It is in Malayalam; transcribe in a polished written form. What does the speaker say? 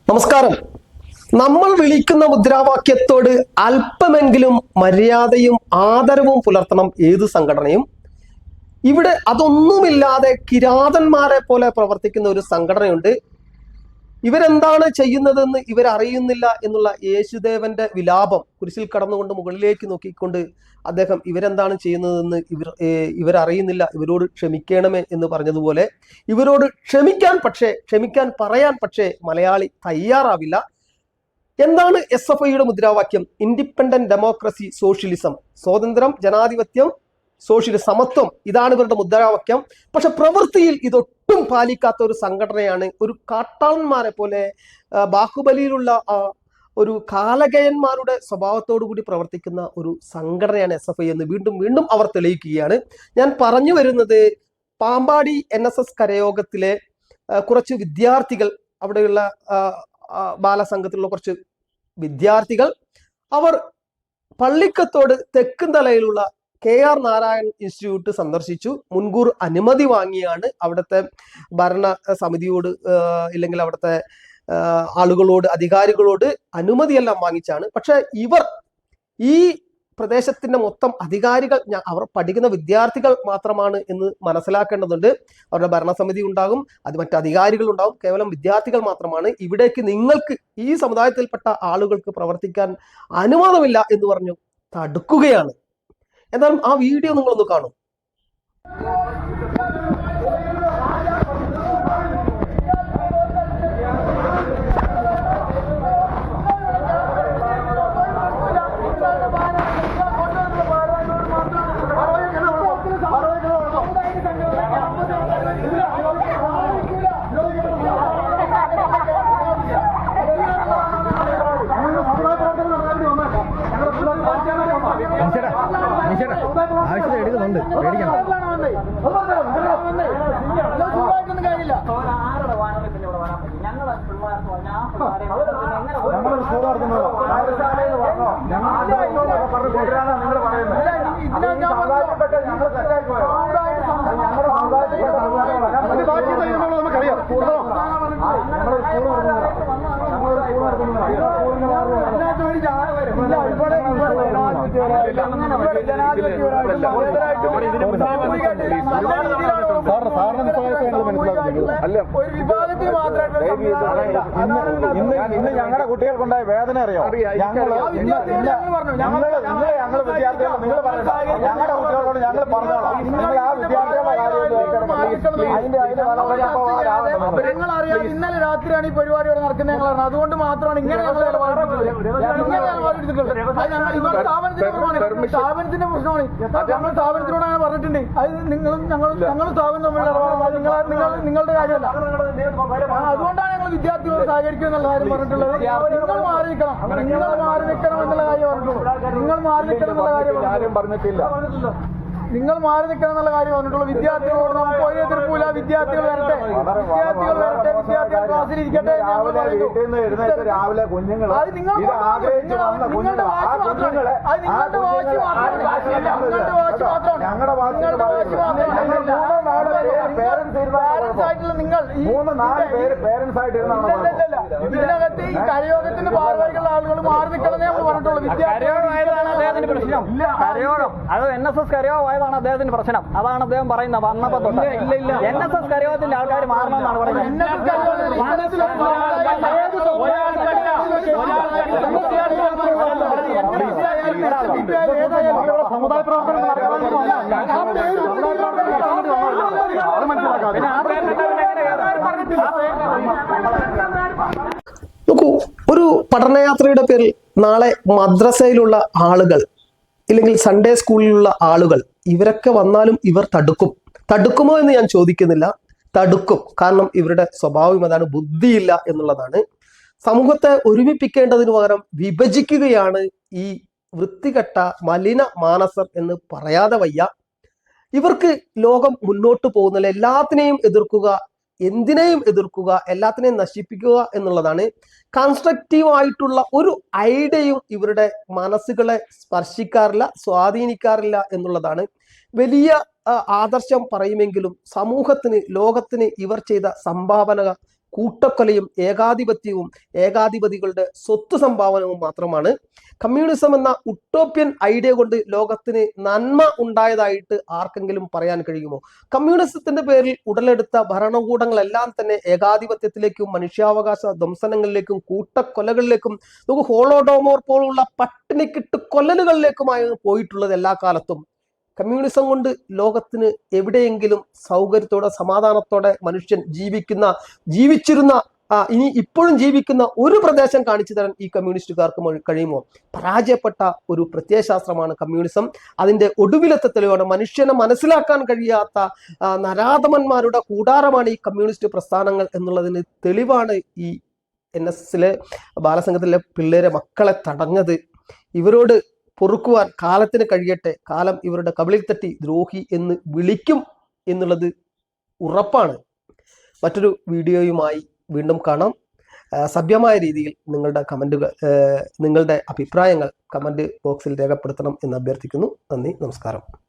നമസ്കാരം. നമ്മൾ വിളിക്കുന്ന മുദ്രാവാക്യത്തോട് അല്പമെങ്കിലും മര്യാദയും ആദരവും പുലർത്തണം ഏത് സംഘടനയും. ഇവിടെ അതൊന്നുമില്ലാതെ കിരാതന്മാരെ പോലെ പ്രവർത്തിക്കുന്ന ഒരു സംഘടനയുണ്ട്. ഇവരെന്താണ് ചെയ്യുന്നതെന്ന് ഇവരറിയുന്നില്ല എന്നുള്ള യേശുദേവന്റെ വിലാപം കുരിശിൽ കടന്നുകൊണ്ട് മുകളിലേക്ക് നോക്കിക്കൊണ്ട് അദ്ദേഹം ഇവരെന്താണ് ചെയ്യുന്നതെന്ന് ഇവരറിയുന്നില്ല, ഇവരോട് ക്ഷമിക്കണമേ എന്ന് പറഞ്ഞതുപോലെ ഇവരോട് ക്ഷമിക്കാൻ പറയാൻ പക്ഷേ മലയാളി തയ്യാറാവില്ല. എന്താണ് SFIയുടെ മുദ്രാവാക്യം? ഇൻഡിപെൻഡന്റ് ഡെമോക്രസി സോഷ്യലിസം, സ്വാതന്ത്ര്യം, ജനാധിപത്യം, സോഷ്യലിസം, സമത്വം. ഇതാണ് ഇവരുടെ മുദ്രാവാക്യം. പക്ഷെ പ്രവൃത്തിയിൽ ഇതൊട്ടും പാലിക്കാത്ത ഒരു സംഘടനയാണ്. ഒരു കാട്ടാളന്മാരെ പോലെ ബാഹുബലിയിലുള്ള ഒരു കാലകയന്മാരുടെ സ്വഭാവത്തോടു കൂടി പ്രവർത്തിക്കുന്ന ഒരു സംഘടനയാണ് SFI എന്ന് വീണ്ടും വീണ്ടും അവർ തെളിയിക്കുകയാണ്. ഞാൻ പറഞ്ഞു വരുന്നത്, പാമ്പാടി NSS കരയോഗത്തിലെ കുറച്ച് വിദ്യാർത്ഥികൾ, അവിടെയുള്ള ബാലസംഘത്തിലുള്ള കുറച്ച് വിദ്യാർത്ഥികൾ, അവർ പള്ളിക്കത്തോട് തെക്കും തലയിലുള്ള KR നാരായൺ ഇൻസ്റ്റിറ്റ്യൂട്ട് സന്ദർശിച്ചു. മുൻകൂർ അനുമതി വാങ്ങിയാണ് അവിടുത്തെ ഭരണ സമിതിയോട് ഇല്ലെങ്കിൽ അവിടുത്തെ ആളുകളോട്, അധികാരികളോട് അനുമതിയെല്ലാം വാങ്ങിച്ചാണ്. പക്ഷെ ഇവർ ഈ പ്രദേശത്തിന്റെ മൊത്തം അധികാരികൾ അവർ പഠിക്കുന്ന വിദ്യാർത്ഥികൾ മാത്രമാണ് എന്ന് മനസ്സിലാക്കേണ്ടതുണ്ട്. അവരുടെ ഭരണസമിതി ഉണ്ടാകും, അത് മറ്റ് അധികാരികൾ ഉണ്ടാകും, കേവലം വിദ്യാർത്ഥികൾ മാത്രമാണ്. ഇവിടേക്ക് നിങ്ങൾക്ക്, ഈ സമുദായത്തിൽപ്പെട്ട ആളുകൾക്ക് പ്രവർത്തിക്കാൻ അനുവാദമില്ല എന്ന് പറഞ്ഞു തടുക്കുകയാണ്. എന്നാലും ആ വീഡിയോ നിങ്ങളൊന്ന് കാണും. ആവശ്യത്തെ എടുക്കുന്നുണ്ട്, പേടിക്കണം. ഇന്ന് ഞങ്ങളുടെ കുട്ടികൾക്കുണ്ടായ വേദന അറിയോ? ഞങ്ങൾ വിദ്യാർത്ഥികൾ, നിങ്ങൾ പറയണ്ട, ഞങ്ങളുടെ കുട്ടികളോട് ഞങ്ങൾ പറഞ്ഞോളാം. നിങ്ങൾ ആ വിദ്യാർത്ഥികളുടെ നിങ്ങളറിയാം, ഇന്നലെ രാത്രിയാണ് ഈ പരിപാടികൾ നടക്കുന്നത്. ഞങ്ങളാണ്, അതുകൊണ്ട് മാത്രമാണ് ഇങ്ങനെ സ്ഥാപനത്തിന്റെ പ്രശ്നമാണ്. ഞങ്ങൾ സ്ഥാപനത്തിനോട് അങ്ങനെ പറഞ്ഞിട്ടുണ്ട്. അത് ഞങ്ങളും സ്ഥാപനം തമ്മിലുള്ള നിങ്ങളുടെ കാര്യമല്ല. അതുകൊണ്ടാണ് ഞങ്ങൾ വിദ്യാർത്ഥികളോട് സഹകരിക്കും എന്നുള്ള കാര്യം പറഞ്ഞിട്ടുള്ളത്. നിങ്ങൾ മാറി നിൽക്കണം എന്നുള്ള കാര്യം പറഞ്ഞിട്ടുള്ളൂ. നിങ്ങൾ മാറി നിൽക്കണം എന്നുള്ള കാര്യം പറഞ്ഞിട്ടില്ല. നിങ്ങൾ മാറി നിൽക്കണം എന്നുള്ള കാര്യം പറഞ്ഞിട്ടുള്ളൂ. വിദ്യാർത്ഥികളോട് നമുക്ക് ഒരു എതിർപ്പില്ല. വിദ്യാർത്ഥികൾ വരട്ടെ, വിദ്യാർത്ഥികൾ ക്ലാസ്സിലിരിക്കട്ടെ. രാവിലെ കുഞ്ഞുങ്ങൾ നിങ്ങളുടെ ഇതിനകത്ത് ഈ കരയോഗത്തിന്റെ ഭാരവാഹികളുടെ ആളുകൾ മാറി നിൽക്കണമെന്നേ നമ്മൾ പറഞ്ഞിട്ടുള്ളൂ. അദ്ദേഹത്തിന്റെ പ്രശ്നം കരയോഗം, അത് NSS കരയോഗമായതാണ് അദ്ദേഹത്തിന്റെ പ്രശ്നം. അതാണ് അദ്ദേഹം പറയുന്നത്. വന്നപ്പോ തൊട്ട് NSS കരയോഗത്തിന്റെ ആൾക്കാർ മാറണമെന്നാണ് പറയുന്നത്. സമുദായ പ്രവർത്തനം നോക്കൂ, ഒരു പഠനയാത്രയുടെ പേരിൽ നാളെ മദ്രസയിലുള്ള ആളുകൾ ഇല്ലെങ്കിൽ സൺഡേ സ്കൂളിലുള്ള ആളുകൾ, ഇവരൊക്കെ വന്നാലും ഇവർ തടുക്കുമോ എന്ന് ഞാൻ ചോദിക്കുന്നില്ല. തടുക്കും. കാരണം ഇവരുടെ സ്വഭാവം അതാണ്, ബുദ്ധിയില്ല എന്നുള്ളതാണ്. സമൂഹത്തെ ഒരുമിപ്പിക്കേണ്ടതിന് പകരം വിഭജിക്കുകയാണ് ഈ വൃത്തികെട്ട മലിന മാനസം എന്ന് പറയാതെ വയ്യ. ഇവർക്ക് ലോകം മുന്നോട്ട് പോകുന്നില്ല. എല്ലാത്തിനെയും എതിർക്കുക, എന്തിനേയും എതിർക്കുക, എല്ലാത്തിനെയും നശിപ്പിക്കുക എന്നുള്ളതാണ്. കൺസ്ട്രക്റ്റീവ് ആയിട്ടുള്ള ഒരു ഐഡിയയും ഇവരുടെ മനസ്സുകളെ സ്പർശിക്കാറില്ല, സ്വാധീനിക്കാറില്ല എന്നുള്ളതാണ്. വലിയ ആദർശം പറയുമെങ്കിലും സമൂഹത്തിന്, ലോകത്തിന് ഇവർ ചെയ്ത സംഭാവന കൂട്ടക്കൊലയും ഏകാധിപത്യവും ഏകാധിപതികളുടെ സ്വത്ത് സംഭാവനവും മാത്രമാണ്. കമ്മ്യൂണിസം എന്ന ഉട്ടോപ്യൻ ഐഡിയ കൊണ്ട് ലോകത്തിന് നന്മ ഉണ്ടായതായിട്ട് ആർക്കെങ്കിലും പറയാൻ കഴിയുമോ? കമ്മ്യൂണിസത്തിന്റെ പേരിൽ ഉടലെടുത്ത ഭരണകൂടങ്ങളെല്ലാം തന്നെ ഏകാധിപത്യത്തിലേക്കും മനുഷ്യാവകാശ ധ്വംസനങ്ങളിലേക്കും കൂട്ടക്കൊലകളിലേക്കും നമുക്ക് ഹോളോഡോമോർ പോലുള്ള പട്ടിണിക്കിട്ട് കൊല്ലലുകളിലേക്കുമായിരുന്നു പോയിട്ടുള്ളത് എല്ലാ കാലത്തും. കമ്മ്യൂണിസം കൊണ്ട് ലോകത്തിന് എവിടെയെങ്കിലും സൗകര്യത്തോടെ സമാധാനത്തോടെ മനുഷ്യൻ ജീവിച്ചിരുന്ന ഇനി ഇപ്പോഴും ജീവിക്കുന്ന ഒരു പ്രദേശം കാണിച്ചു തരാൻ ഈ കമ്മ്യൂണിസ്റ്റുകാർക്ക് കഴിയുമോ? പരാജയപ്പെട്ട ഒരു പ്രത്യയശാസ്ത്രമാണ് കമ്മ്യൂണിസം. അതിന്റെ ഒടുവിലത്തെ തെളിവാണ്. മനുഷ്യനെ മനസ്സിലാക്കാൻ കഴിയാത്ത നരാധമന്മാരുടെ കൂടാരമാണ് ഈ കമ്മ്യൂണിസ്റ്റ് പ്രസ്ഥാനങ്ങൾ എന്നുള്ളതിന് തെളിവാണ് ഈ NSSലെ ബാലസംഘത്തിലെ പിള്ളേരെ മക്കളെ തടഞ്ഞത്. ഇവരോട് പൊറുക്കുവാൻ കാലത്തിന് കഴിയട്ടെ. കാലം ഇവരുടെ കവിളിൽ തട്ടി ദ്രോഹി എന്ന് വിളിക്കും എന്നുള്ളത് ഉറപ്പാണ്. മറ്റൊരു വീഡിയോയുമായി വീണ്ടും കാണാം. സഭ്യമായ രീതിയിൽ നിങ്ങളുടെ അഭിപ്രായങ്ങൾ കമന്റ് ബോക്സിൽ രേഖപ്പെടുത്തണം എന്ന് അഭ്യർത്ഥിക്കുന്നു. നന്ദി, നമസ്കാരം.